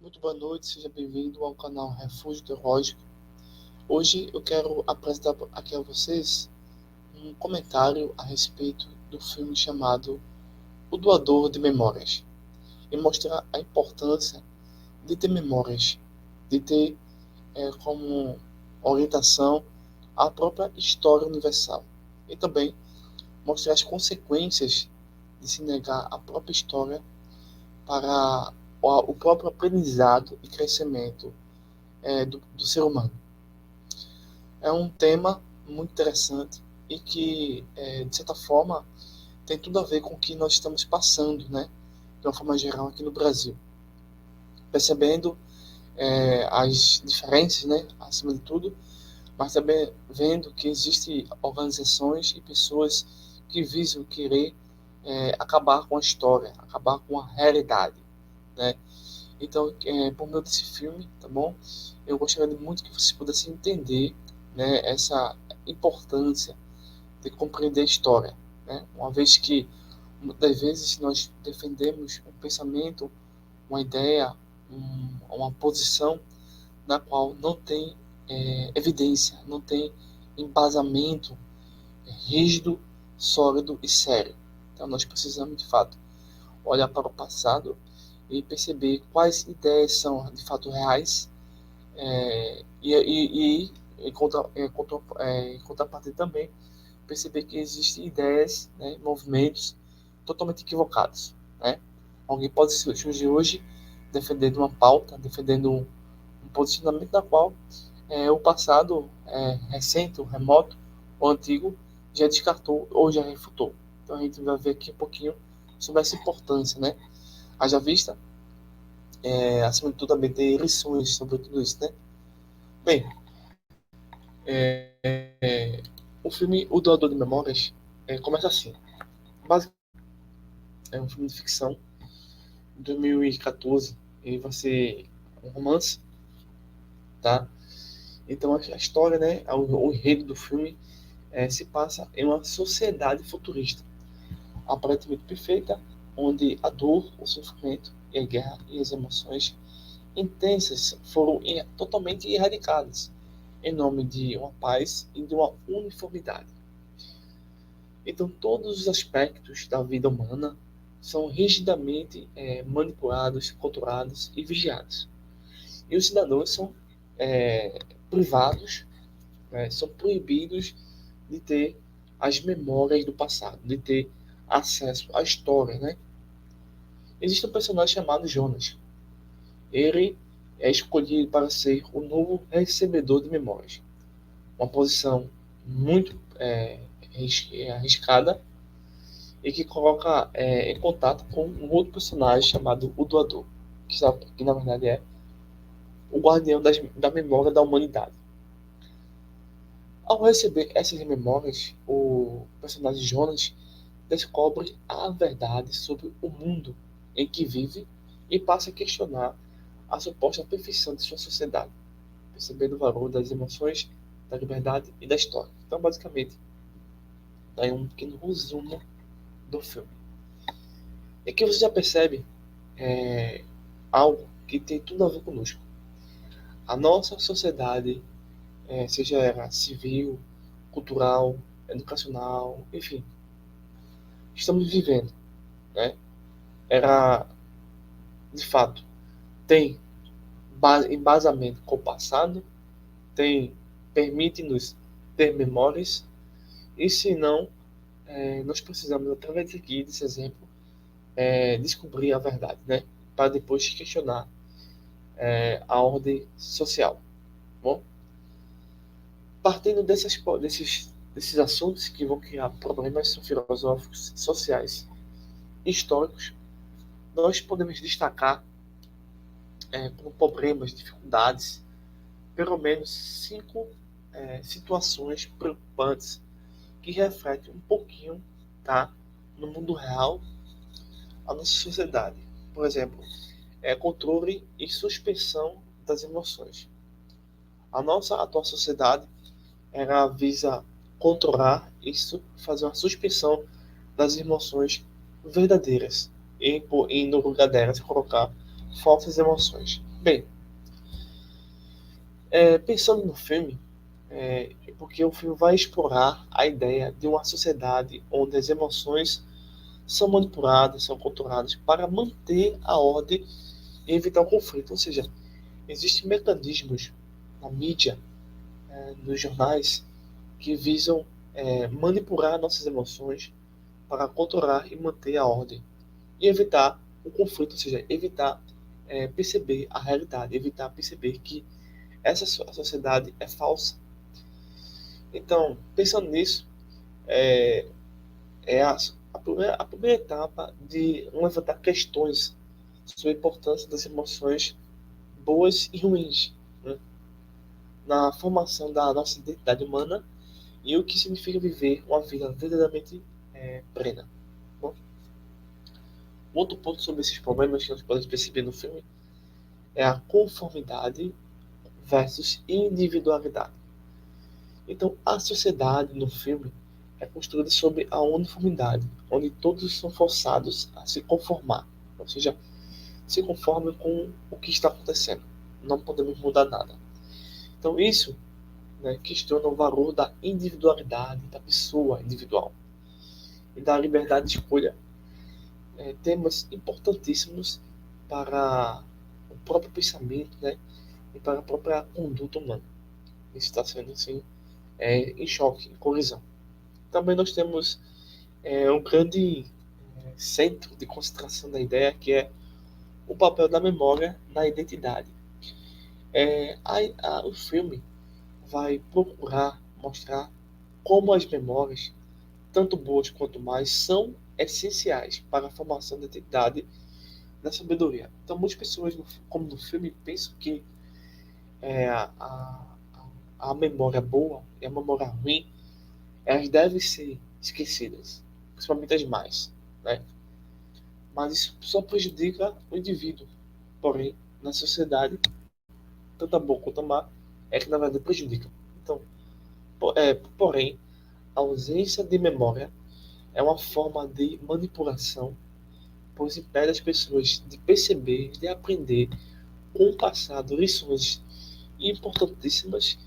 Muito boa noite, seja bem-vindo ao canal Refúgio Teológico. Hoje eu quero apresentar aqui a vocês um comentário a respeito do filme chamado O Doador de Memórias e mostrar a importância de ter memórias, de ter como orientação a própria história universal e também mostrar as consequências de se negar a própria história para o próprio aprendizado e crescimento do ser humano. É um tema muito interessante e que, de certa forma, tem tudo a ver com o que nós estamos passando, né, de uma forma geral aqui no Brasil. Percebendo as diferenças, né, acima de tudo, mas também vendo que existem organizações e pessoas que visam querer acabar com a história, acabar com a realidade, né? Então, por meio desse filme, tá bom? Eu gostaria muito que vocês pudessem entender, né, essa importância de compreender a história, né? Uma vez que muitas vezes nós defendemos um pensamento, uma ideia, uma posição na qual não tem evidência, não tem embasamento rígido, sólido e sério. Então, nós precisamos, de fato, olhar para o passado e perceber quais ideias são de fato reais em contrapartida também perceber que existem ideias, né, movimentos totalmente equivocados, né? Alguém pode surgir hoje defendendo uma pauta, defendendo um posicionamento da qual o passado recente, o remoto, o antigo já descartou ou já refutou. Então a gente vai ver aqui um pouquinho sobre essa importância, né? Haja vista, acima de tudo, também ter lições sobre tudo isso, né? Bem, o filme O Doador de Memórias começa assim. Basicamente, é um filme de ficção, de 2014, e vai ser um romance, tá? Então a história, né, o enredo do filme se passa em uma sociedade futurista, aparentemente perfeita, onde a dor, o sofrimento e a guerra e as emoções intensas foram totalmente erradicadas em nome de uma paz e de uma uniformidade. Então, todos os aspectos da vida humana são rigidamente manipulados, controlados e vigiados. E os cidadãos são privados, né, são proibidos de ter as memórias do passado, de ter acesso à história, né? Existe um personagem chamado Jonas. Ele é escolhido para ser o novo recebedor de memórias. Uma posição muito arriscada e que coloca em contato com um outro personagem chamado o Doador, que na verdade é o guardião da memória da humanidade. Ao receber essas memórias, o personagem Jonas descobre a verdade sobre o mundo em que vive e passa a questionar a suposta perfeição de sua sociedade, percebendo o valor das emoções, da liberdade e da história. Então, basicamente, daí um pequeno resumo do filme. E aqui você já percebe algo que tem tudo a ver conosco. A nossa sociedade, seja ela civil, cultural, educacional, enfim, estamos vivendo, né? Era, de fato, tem embasamento com o passado, permite-nos ter memórias, e se não, nós precisamos, através aqui, desse exemplo, descobrir a verdade, né? Para depois questionar a ordem social. Tá bom? Partindo desses assuntos que vão criar problemas filosóficos, sociais e históricos, nós podemos destacar como problemas, dificuldades, pelo menos 5 situações preocupantes que refletem um pouquinho, tá, no mundo real, a nossa sociedade. Por exemplo, controle e suspensão das emoções. A nossa atual sociedade ela visa controlar isso, fazer uma suspensão das emoções verdadeiras e no lugar delas colocar falsas emoções. Bem, pensando no filme, porque o filme vai explorar a ideia de uma sociedade onde as emoções são manipuladas, são controladas para manter a ordem e evitar o conflito. Ou seja, existem mecanismos na mídia, nos jornais, que visam manipular nossas emoções para controlar e manter a ordem e evitar o conflito, ou seja, evitar perceber a realidade, evitar perceber que essa sociedade é falsa. Então, pensando nisso, é, é a primeira etapa de levantar questões sobre a importância das emoções boas e ruins, né, na formação da nossa identidade humana e o que significa viver uma vida verdadeiramente plena. Bom, outro ponto sobre esses problemas que nós podemos perceber no filme é a conformidade versus individualidade. Então, a sociedade no filme é construída sobre a uniformidade, onde todos são forçados a se conformar, ou seja, se conformem com o que está acontecendo. Não podemos mudar nada. Então, isso, né, questiona o valor da individualidade, da pessoa individual e da liberdade de escolha. Temas importantíssimos para o próprio pensamento, né, e para a própria conduta humana. Isso está sendo, assim, em choque, em colisão. Também nós temos um grande centro de concentração da ideia, que é o papel da memória na identidade. O filme vai procurar mostrar como as memórias, tanto boas quanto más, são essenciais para a formação da identidade da sabedoria. Então, muitas pessoas, como no filme, pensam que é, a, a, a memória boa e a memória ruim, elas devem ser esquecidas, principalmente as más, né? Mas isso só prejudica o indivíduo. Porém, na sociedade, tanto a boa quanto a má, é que na verdade prejudica. Então, porém, a ausência de memória é uma forma de manipulação, pois impede as pessoas de perceber, de aprender com o passado lições importantíssimas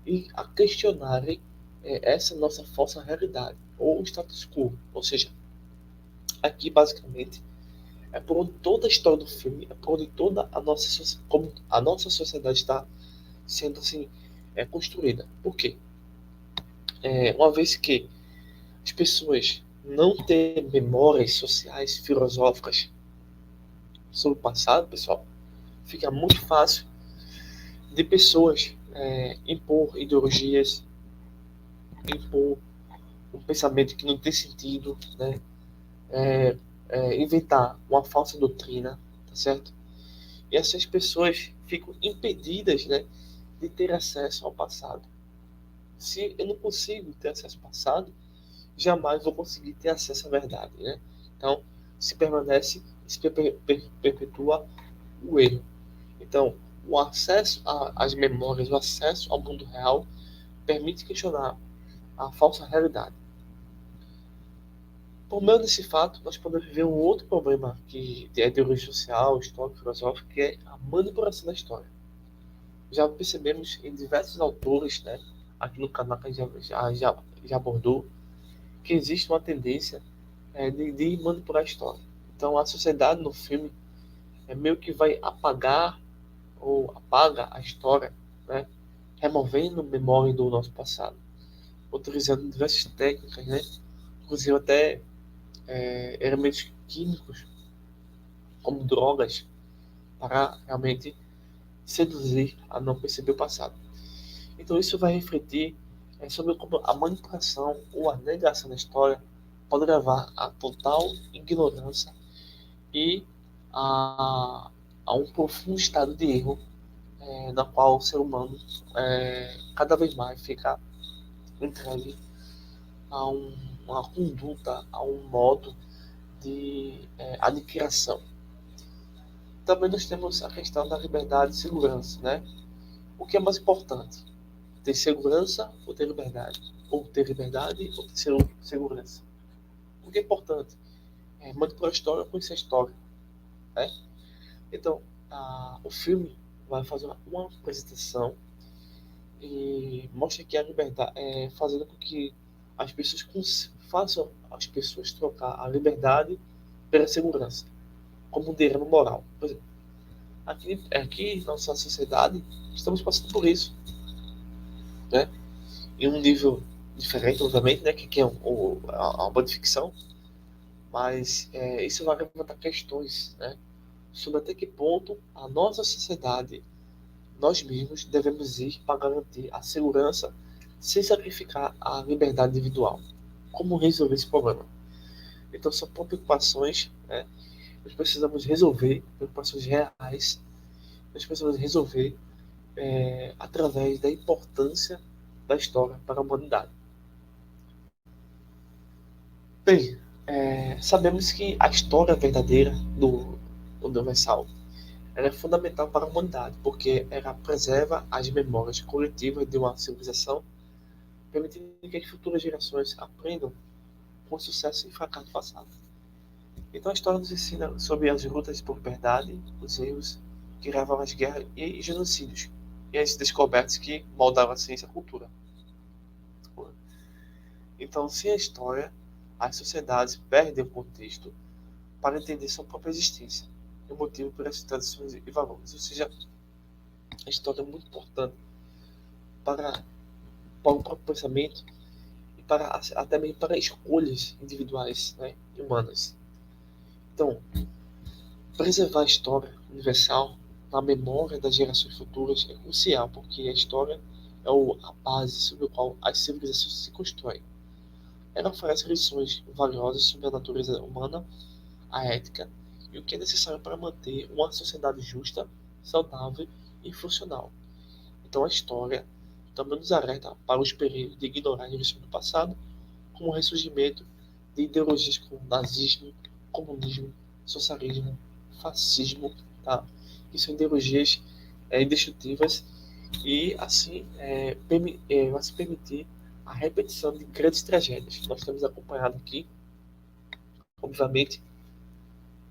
e a questionarem essa nossa falsa realidade, ou status quo. Ou seja, aqui basicamente é por onde toda a história do filme, é por onde toda a nossa, como a nossa sociedade está sendo assim construída. Por quê? Uma vez que as pessoas não têm memórias sociais, filosóficas sobre o passado, pessoal, fica muito fácil de pessoas impor ideologias, impor um pensamento que não tem sentido, né? Inventar uma falsa doutrina, tá certo? E essas pessoas ficam impedidas, né, de ter acesso ao passado. Se eu não consigo ter acesso ao passado, jamais vou conseguir ter acesso à verdade, né? Então, se perpetua o erro. Então, o acesso às memórias, o acesso ao mundo real, permite questionar a falsa realidade. Por meio desse fato, nós podemos ver um outro problema que é de origem social, histórico, filosófico, que é a manipulação da história. Já percebemos em diversos autores, né, aqui no canal que a gente já abordou, que existe uma tendência de manipular a história. Então, a sociedade no filme meio que vai apagar ou apaga a história, né, removendo memória do nosso passado, utilizando diversas técnicas, né, inclusive até elementos químicos, como drogas, para realmente seduzir a não perceber o passado. Então, isso vai refletir sobre como a manipulação ou a negação da história pode levar à total ignorância e a, a um profundo estado de erro, na qual o ser humano cada vez mais fica entregue a uma conduta, a um modo de aniquilação. Também nós temos a questão da liberdade e segurança, né? O que é mais importante? Ter segurança ou ter liberdade? Ou ter liberdade ou ter segurança? O que é importante? Manipular a história ou conhecer a história, né? Então, o filme vai fazer uma apresentação e mostra que a liberdade é fazendo com que as pessoas façam as pessoas trocar a liberdade pela segurança, como um dilema moral. Por exemplo, aqui na nossa sociedade estamos passando por isso, né? Em um nível diferente, obviamente, né? Que é a obra de ficção, mas isso vai levantar questões, né? Sobre até que ponto a nossa sociedade, nós mesmos, devemos ir para garantir a segurança sem sacrificar a liberdade individual. Como resolver esse problema? Então, são preocupações, né? Nós precisamos resolver, preocupações reais, nós precisamos resolver através da importância da história para a humanidade. Bem, sabemos que a história verdadeira do Universal ela é fundamental para a humanidade, porque ela preserva as memórias coletivas de uma civilização, permitindo que as futuras gerações aprendam com o sucesso e fracasso do passado. Então a história nos ensina sobre as lutas por verdade, os erros que levam às guerras e genocídios, e as descobertas que moldaram a ciência e a cultura. Então, sem a história, as sociedades perdem o contexto para entender sua própria existência e o motivo por essas tradições e valores. Ou seja, a história é muito importante para, para o próprio pensamento e até mesmo para escolhas individuais, né, humanas. Então, preservar a história universal na memória das gerações futuras é crucial, porque a história é a base sobre a qual as civilizações se constroem. Ela oferece lições valiosas sobre a natureza humana, a ética e o que é necessário para manter uma sociedade justa, saudável e funcional. Então a história também nos alerta para os perigos de ignorar a lições do passado, como o ressurgimento de ideologias como nazismo, comunismo, socialismo, fascismo, tá? Que são ideologias destrutivas e assim vai se permitir a repetição de grandes tragédias. Nós temos acompanhado aqui, obviamente,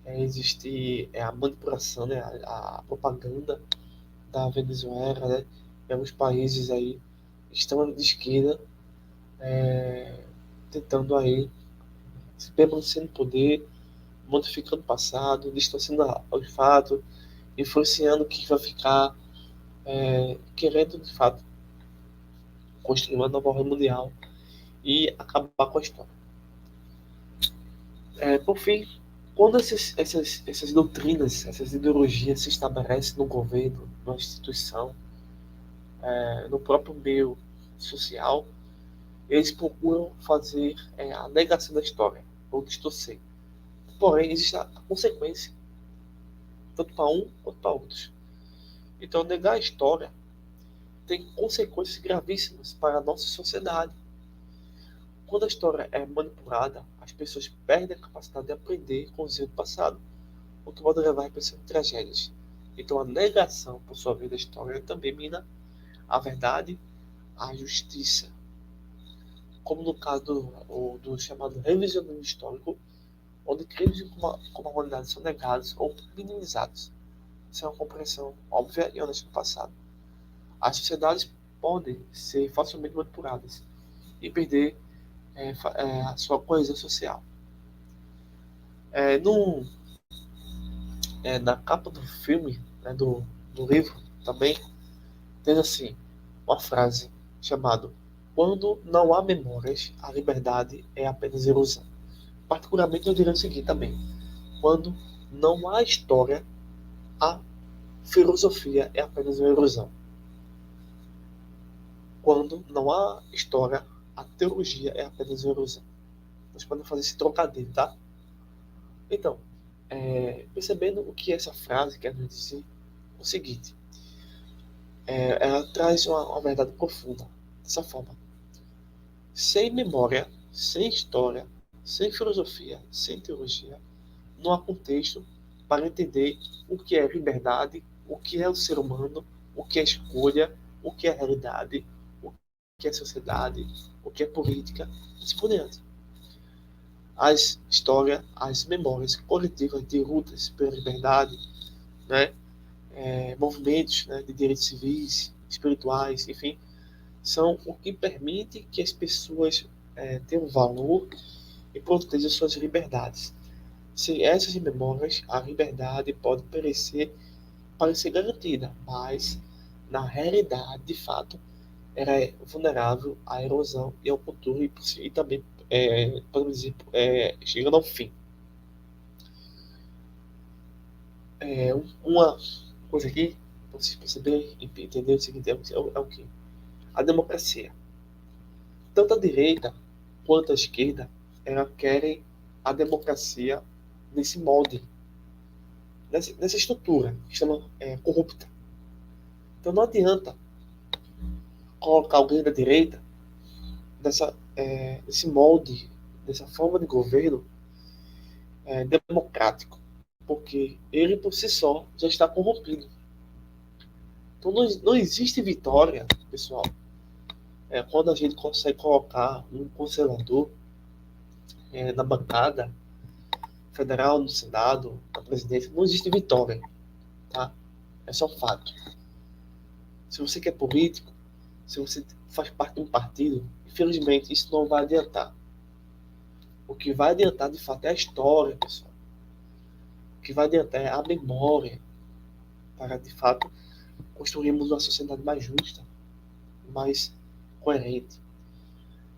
existe a manipulação, né, a propaganda da Venezuela, né, em alguns países aí estão de esquerda tentando aí se permanecer no poder, modificando o passado, distorcendo os fatos, influenciando o que vai ficar, querendo de fato construir uma nova ordem mundial e acabar com a história. Por fim, quando essas doutrinas, essas ideologias se estabelecem no governo, na instituição, no próprio meio social, eles procuram fazer a negação da história, ou distorcer. Porém, existe a consequência, tanto para um quanto para outros. Então, negar a história tem consequências gravíssimas para a nossa sociedade. Quando a história é manipulada, as pessoas perdem a capacidade de aprender com os erros do passado, o que pode levar a repetição de tragédias. Então, a negação, por sua vez, da história também mina a verdade, a justiça, como no caso do chamado revisionismo histórico, onde crimes como a humanidade são negados ou minimizados, sem uma compreensão óbvia e honesta do passado. As sociedades podem ser facilmente manipuladas e perder a sua coesão social. É, no, Na capa do filme, né, do livro também, tem assim uma frase chamada Quando não há memórias, a liberdade é apenas ilusão. Particularmente eu diria o seguinte também, quando não há história, a filosofia é apenas uma ilusão. Quando não há história, a teologia é apenas uma ilusão. Nós podemos fazer esse trocadilho, tá? Então, percebendo o que essa frase quer nos dizer, é o seguinte, ela traz uma verdade profunda, dessa forma. Sem memória, sem história, sem filosofia, sem teologia, não há contexto para entender o que é liberdade, o que é o ser humano, o que é escolha, o que é realidade, o que é sociedade, o que é política, e assim por diante. As memórias coletivas de lutas pela liberdade, né, movimentos, né, de direitos civis, espirituais, enfim, são o que permite que as pessoas tenham valor e protejam suas liberdades. Sem essas memórias, a liberdade pode parecer garantida, mas na realidade, de fato, ela é vulnerável à erosão e ao futuro e também, podemos dizer, chegando ao fim. Uma coisa aqui, para vocês perceberem e entenderem o seguinte, é o que? A democracia. Tanto a direita quanto a esquerda, ela querem a democracia nesse molde, nessa estrutura que chama corrupta. Então não adianta colocar alguém da direita nesse molde, dessa forma de governo democrático, porque ele por si só já está corrompido. Então não existe vitória, pessoal, quando a gente consegue colocar um conservador na bancada federal, no Senado, na presidência. Não existe vitória, tá? É só fato. Se você quer político, se você faz parte de um partido, infelizmente isso não vai adiantar. O que vai adiantar de fato é a história, pessoal. O que vai adiantar é a memória para de fato construirmos uma sociedade mais justa, mais coerente.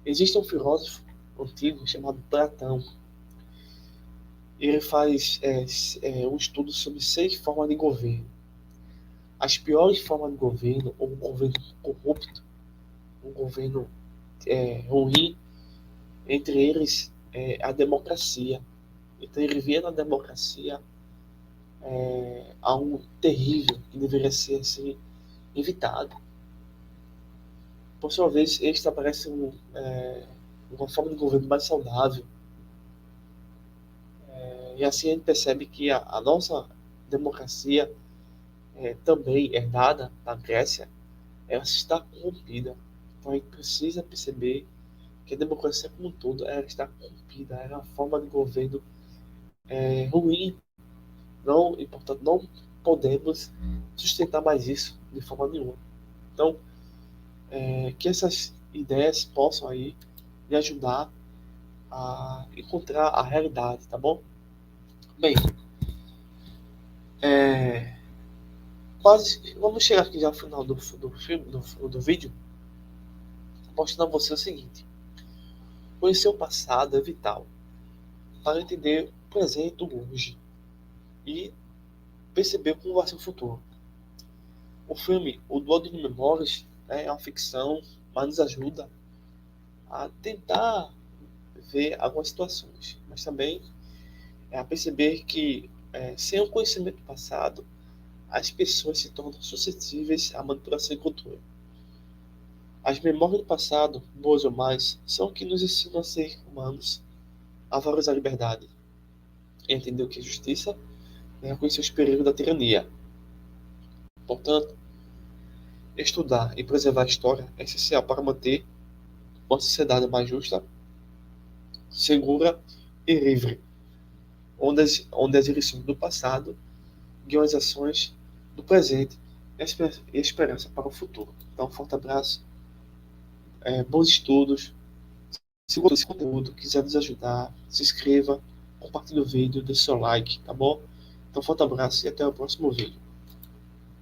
Existe um filósofo antigo chamado Platão. Ele faz um estudo sobre 6 formas de governo. As piores formas de governo, ou um governo corrupto, um governo ruim, entre eles a democracia. Então ele via na democracia algo terrível que deveria ser assim, evitado. Por sua vez, ele estabelece uma forma de governo mais saudável. E assim a gente percebe que a nossa democracia, também herdada da Grécia, ela está corrompida. Então a gente precisa perceber que a democracia como um todo ela está corrompida, ela é uma forma de governo ruim. Não, e, portanto, não podemos sustentar mais isso de forma nenhuma. Então, que essas ideias possam aí me ajudar a encontrar a realidade, tá bom? Bem, vamos chegar aqui já ao final do filme, do vídeo, mostrando a você o seguinte: conhecer o passado é vital para entender o presente, o hoje, e perceber como vai ser o futuro. O filme O Duelo de Memórias é uma ficção, mas nos ajuda a tentar ver algumas situações, mas também a perceber que, sem o conhecimento do passado, as pessoas se tornam suscetíveis à manipulação e cultura. As memórias do passado, boas ou mais, são o que nos ensinam a ser humanos, a valorizar a liberdade, a entender o que é justiça e a reconhecer os perigos da tirania. Portanto, estudar e preservar a história é essencial para manter uma sociedade mais justa, segura e livre, onde as eleições do passado guiam as ações do presente e a esperança para o futuro. Então, um forte abraço, bons estudos. Se gostou desse conteúdo, quiser nos ajudar, se inscreva, compartilhe o vídeo, deixe seu like, tá bom? Então, forte abraço e até o próximo vídeo.